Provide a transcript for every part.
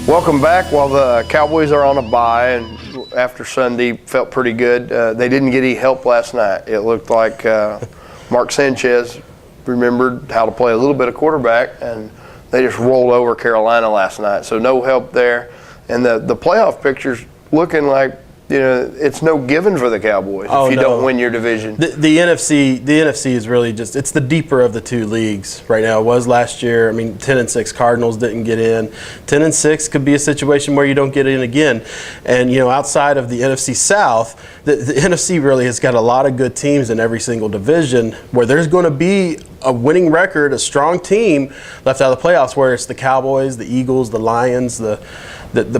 Welcome back. While the Cowboys are on a bye and after Sunday felt pretty good, they didn't get any help last night. It looked like Mark Sanchez remembered how to play a little bit of quarterback, and they just rolled over Carolina last night. So no help there. And the playoff picture's looking like, it's no given for the Cowboys if you don't win your division. The NFC is really it's the deeper of the two leagues right now. It was last year. I mean, 10-6 Cardinals didn't get in. 10-6 could be a situation where you don't get in again. And outside of the NFC South, the NFC really has got a lot of good teams in every single division where there's going to be a winning record, a strong team left out of the playoffs, where it's the Cowboys, the Eagles, the Lions, the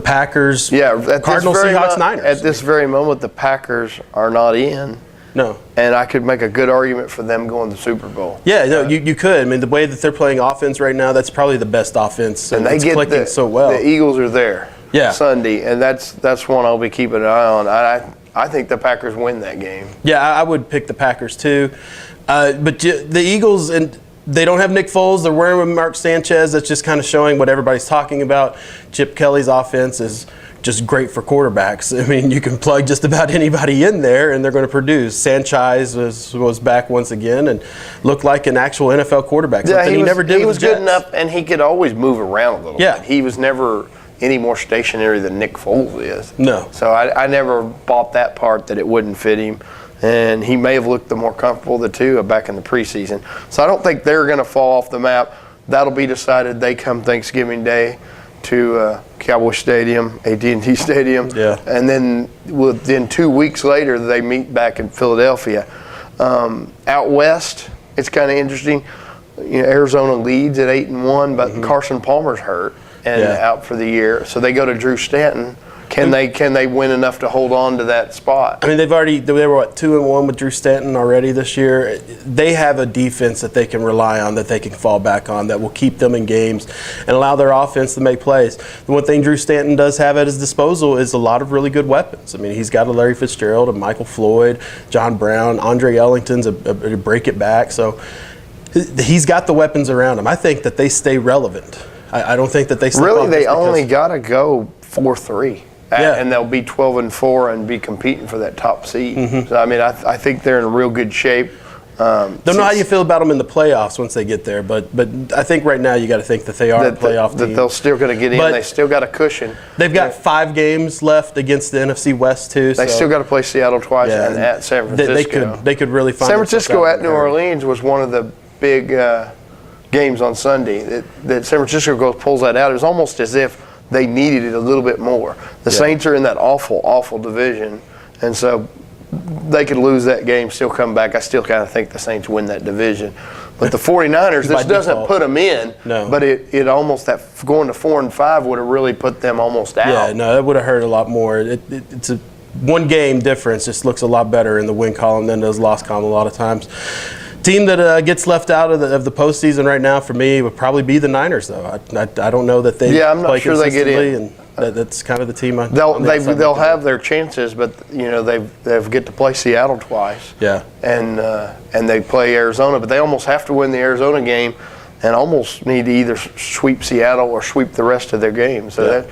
Packers, Cardinals, Seahawks, Niners. At this very moment, the Packers are not in. No. And I could make a good argument for them going to the Super Bowl. Yeah, no, you could. I mean, the way that they're playing offense right now, that's probably the best offense. And it's clicking so well. The Eagles are there Sunday, and that's one I'll be keeping an eye on. I think the Packers win that game. Yeah, I would pick the Packers too. But the Eagles, and they don't have Nick Foles. They're wearing with Mark Sanchez. That's just kind of showing what everybody's talking about. Chip Kelly's offense is just great for quarterbacks. I mean, you can plug just about anybody in there, and they're going to produce. Sanchez was back once again and looked like an actual NFL quarterback. Yeah, he never did. He was good enough, and he could always move around a little bit. He was never any more stationary than Nick Foles is. No. So I never bought that part that it wouldn't fit him. And he may have looked the more comfortable of the two back in the preseason. So I don't think they're going to fall off the map. That'll be decided. They come Thanksgiving Day to Cowboy Stadium, AT&T Stadium. Yeah. And then within 2 weeks later, they meet back in Philadelphia. Out west, it's kind of interesting. Arizona leads at 8-1, but Carson Palmer's hurt and out for the year. So they go to Drew Stanton. Can they win enough to hold on to that spot? I mean, they were 2-1 with Drew Stanton already this year. They have a defense that they can rely on, that they can fall back on, that will keep them in games and allow their offense to make plays. The one thing Drew Stanton does have at his disposal is a lot of really good weapons. I mean, he's got a Larry Fitzgerald, a Michael Floyd, John Brown, Andre Ellington's a break it back. So he's got the weapons around him. I think that they stay relevant. I don't think that they stay really. They only got to go 4-3. And they'll be 12-4 and be competing for that top seed. So I mean, I think they're in real good shape. Don't know how you feel about them in the playoffs once they get there, but I think right now you got to think that they are a playoff team. That they'll still going to get in. They still got a cushion. They've got 5 games left against the NFC West too. They still got to play Seattle twice and at San Francisco. They could really find San Francisco at New Orleans was one of the big games on Sunday. That San Francisco pulls that out. It was almost as if they needed it a little bit more. The Saints are in that awful, awful division, and so they could lose that game, still come back. I still kind of think the Saints win that division. But the 49ers, this doesn't put them in, but it almost, that going to 4-5 would have really put them almost out. Yeah, no, it would have hurt a lot more. It's a one-game difference. Just looks a lot better in the win column than does loss column a lot of times. Team that gets left out of the postseason right now for me would probably be the Niners, though. I don't know that they I'm not sure they get in. And that's kind of the team. They'll have their chances, but they get to play Seattle twice. Yeah. And they play Arizona, but they almost have to win the Arizona game, and almost need to either sweep Seattle or sweep the rest of their games. So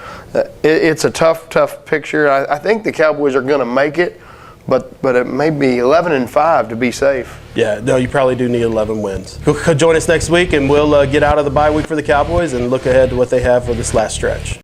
it's a tough picture. I think the Cowboys are going to make it. But it may be 11-5 to be safe. Yeah, no, you probably do need 11 wins. Join us next week, and we'll get out of the bye week for the Cowboys and look ahead to what they have for this last stretch.